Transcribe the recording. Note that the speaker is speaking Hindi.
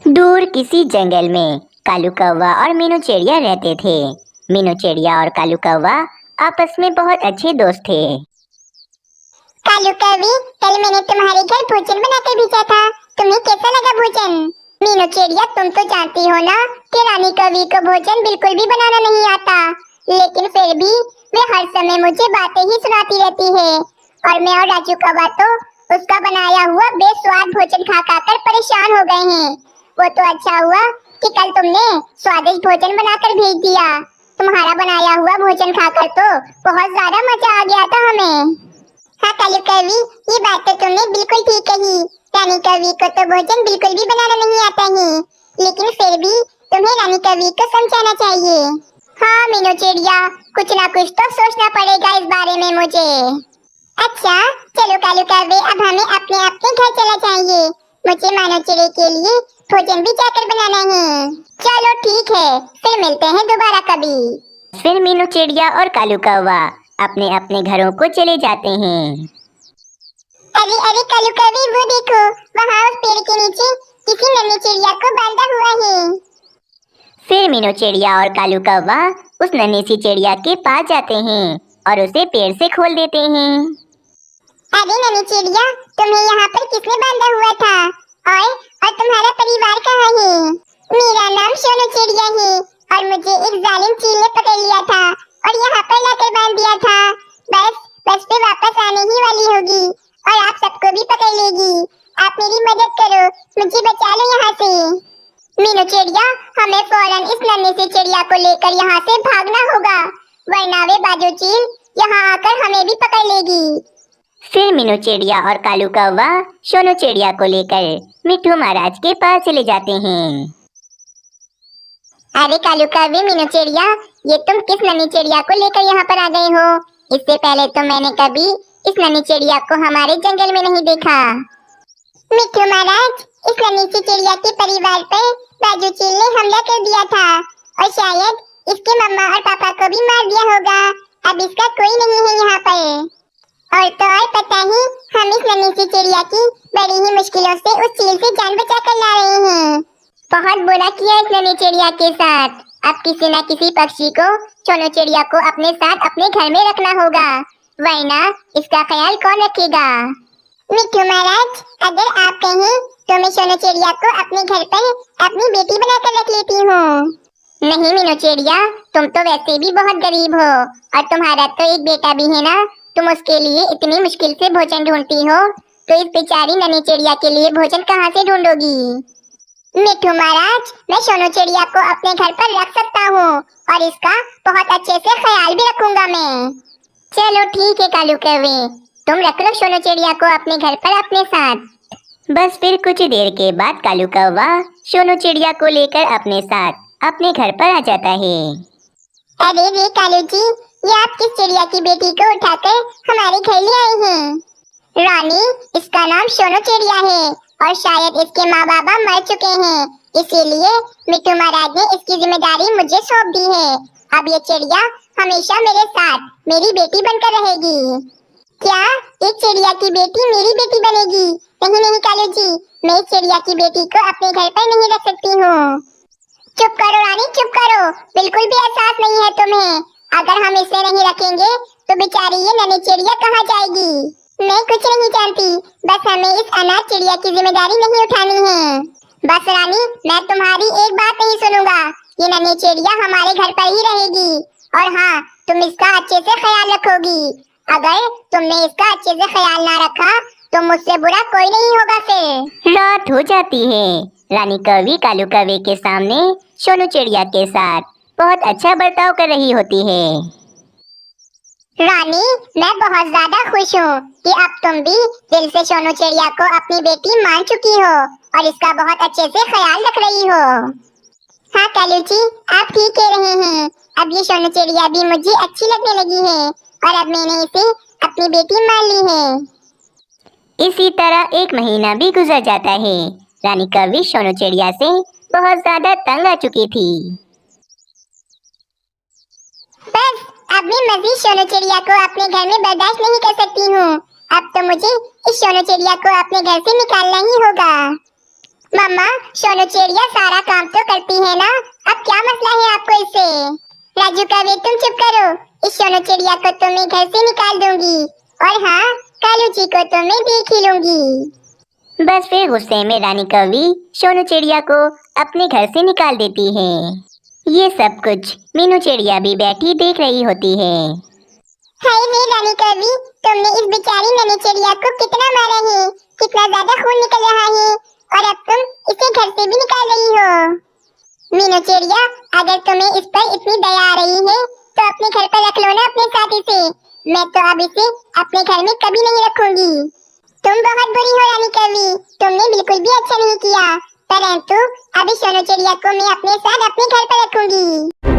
दूर किसी जंगल में कालू कौवा और मीनू चिड़िया रहते थे। मीनू चिड़िया और कालू कौवा आपस में बहुत अच्छे दोस्त थे। कालू कौवी, कल मैंने तुम्हारे घर भोजन बनाकर भेजा था, तुम्हें कैसा लगा भोजन? मीनू चिड़िया, तुम तो जानती हो ना कि रानी कौवी को भोजन बिल्कुल भी बनाना नहीं आता, लेकिन फिर भी वे हर समय मुझे बातें ही सुनाती रहती है और मैं और राजू कौवा तो उसका बनाया हुआ बेस्वाद भोजन खा खा कर परेशान हो गए हैं। वो तो अच्छा हुआ कि कल तुमने स्वादिष्ट भोजन बनाकर भेज दिया। तुम्हारा बनाया हुआ भोजन खाकर तो बहुत ज्यादा मजा आ गया था हमें। हाँ कालू कौवी, ये बात तो तुमने बिल्कुल ठीक कही। रानी कौवी को तो भोजन बिल्कुल भी बनाना नहीं आता है, लेकिन फिर भी तुम्हें रानी कौवी को समझाना चाहिए। हाँ मीनू चिड़िया, कुछ ना कुछ तो सोचना पड़ेगा इस बारे में मुझे। अच्छा चलो कालू कौवी, अब हमें अपने अपने घर चला जाएंगे। मुझे मानव चिड़िया के लिए भोजन भी जाकर बनाना है। चलो ठीक है, फिर मिलते हैं दोबारा कभी। फिर मीनू चिड़िया और कालू कौवा अपने अपने घरों को चले जाते हैं। अरे अरे कालू कौवी, वो देखो, वहाँ उस पेड़ के नीचे किसी नन्ही चिड़िया को बांधा हुआ है। फिर मीनू चिड़िया और कालू कौवा उस नन्ही सी चिड़िया के पास जाते हैं और उसे पेड़ से खोल देते हैं। अरे नन्ही चिड़िया, तुम्हें यहाँ पर किसने बांधा हुआ था? और तुम्हारा परिवार कहाँ है? मेरा नाम सोनू चिड़िया है और मुझे एक जालिम चील ने पकड़ लिया था और यहाँ पर लाकर बांध दिया था। बस पे वापस आने ही वाली होगी और आप सबको भी पकड़ लेगी। आप मेरी मदद करो, मुझे बचा लो यहाँ से। मीनू चिड़िया, हमें फौरन इस नन्ही सी चिड़िया को लेकर यहाँ से भागना होगा, वरना वे बाजू चील यहाँ आकर हमें भी पकड़ लेगी। फिर मीनू चिड़िया और कालू कौवा सोनू चिड़िया को लेकर मिट्ठू महाराज के पास चले जाते हैं। अरे कालू कौवी, मीनू चिड़िया, ये तुम किस नन्ही चिड़िया को लेकर यहाँ पर आ गए हो? इससे पहले तो मैंने कभी इस नन्ही चिड़िया को हमारे जंगल में नहीं देखा। मिट्ठू महाराज, इस नन्ही सी चिड़िया के परिवार पर बाजू चील ने हमला कर दिया था और शायद इसके मम्मा और पापा को भी मार दिया होगा। अब इसका कोई नहीं है यहाँ पर। और तो और पता ही, हम इस नन्ही सी चिड़िया की बड़ी ही मुश्किलों से उस चील से जान बचा कर ला रहे हैं। बहुत बुरा किया इस नन्ही चिड़िया के साथ। अब किसी न किसी पक्षी को, सोनू चिड़िया को अपने साथ अपने घर में रखना होगा, वरना इसका ख्याल कौन रखेगा? मिट्ठू महाराज, अगर आप कहें तो मैं सोनू चिड़िया को अपने घर पर अपनी बेटी बनाकर रख लेती हूँ। नहीं मीनू चिड़िया, तुम तो वैसे भी बहुत गरीब हो और तुम्हारा तो एक बेटा भी है ना। तुम उसके लिए इतनी मुश्किल से भोजन ढूंढती हो, तो इस बेचारी नन्ही चिड़िया के लिए भोजन कहाँ से ढूंढोगी? मिट्ठू महाराज, मैं सोनू चिड़िया को अपने घर पर रख सकता हूँ और इसका बहुत अच्छे से ख्याल भी रखूंगा मैं। चलो ठीक है कालू कौवे, तुम रख लो सोनू चिड़िया को अपने घर पर अपने साथ। बस फिर कुछ देर के बाद कालू कौवा सोनू चिड़िया को लेकर अपने साथ अपने घर पर आ जाता है। अरे रे कालू जी, ये आप किस चिड़िया की बेटी को उठाकर हमारे घर ले आए हैं? रानी, इसका नाम सोनू चिड़िया है और शायद इसके माँ बाबा मर चुके हैं, इसीलिए मिट्ठू महाराज ने इसकी जिम्मेदारी मुझे सौंप दी है। अब ये चिड़िया हमेशा मेरे साथ मेरी बेटी बनकर रहेगी। क्या एक चिड़िया की बेटी मेरी बेटी बनेगी? नहीं नहीं कालू जी, मैं इस चिड़िया की बेटी को अपने घर पर नहीं रख सकती हूँ। चुप करो रानी, चुप करो, बिल्कुल भी एहसास नहीं है तुम्हें। अगर हम इसे नहीं रखेंगे तो बेचारी ये नन्ही चिड़िया कहाँ जाएगी? मैं कुछ नहीं जानती, बस हमें इस अनाथ चिड़िया की जिम्मेदारी नहीं उठानी है। बस रानी, मैं तुम्हारी एक बात नहीं सुनूंगा। ये नन्ही चिड़िया हमारे घर पर ही रहेगी और हाँ, तुम इसका अच्छे से ख्याल रखोगी। अगर तुमने इसका अच्छे से ख्याल ना रखा तो मुझसे बुरा कोई नहीं होगा। फिर रात हो जाती है। रानी कौवी कालू कौवे के सामने सोनू चिड़िया के साथ बहुत अच्छा बर्ताव कर रही होती है। रानी, मैं बहुत ज्यादा खुश हूँ कि अब तुम भी दिल से सोनू चिड़िया को अपनी बेटी मान चुकी हो और इसका बहुत अच्छे से ख्याल रख रही हो। हाँ कालू जी, आप ठीक कह रहे हैं। अब ये सोनू चिड़िया भी मुझे अच्छी लगने लगी है और अब मैंने इसे अपनी बेटी मान ली है। इसी तरह एक महीना भी गुजर जाता है। रानी कौवी सोनू चिड़िया से बहुत ज्यादा तंग आ चुकी थी। बस अब मैं मजीद सोनू चिड़िया को अपने घर में बर्दाश्त नहीं कर सकती हूँ। अब तो मुझे इस सोनू चिड़िया को अपने घर से निकालना ही होगा। मम्मा, सोनू चिड़िया सारा काम तो करती है ना, अब क्या मसला है आपको इससे? राजू कवि, तुम चुप करो। इस सोनू चिड़िया को तो मैं घर से निकाल दूंगी, और हाँ, कालू जी को तो मैं देख ही लूंगी। बस फिर गुस्से में रानी कौवी सोनू चिड़िया को अपने घर से निकाल देती है। ये सब कुछ मीनू चिड़िया भी बैठी देख रही होती है। हाय रे रानी कवि, तुमने इस बेचारी नन्ही चिड़िया को कितना मारा है, कितना ज्यादा खून निकल रहा है, और अब तुम इसे घर से भी निकाल रही हो। मीनू चिड़िया, अगर तुम्हें इस पर इतनी दया आ रही है तो अपने घर पर रख लो ना अपने साथ इसे। मैं तो अब इसे अपने घर में कभी नहीं रखूंगी। तुम बहुत बुरी हो रानी कवि, तुमने बिल्कुल भी अच्छा नहीं किया, परंतु अभी सोनू चिड़िया को मैं अपने साथ अपने घर पर रखूंगी।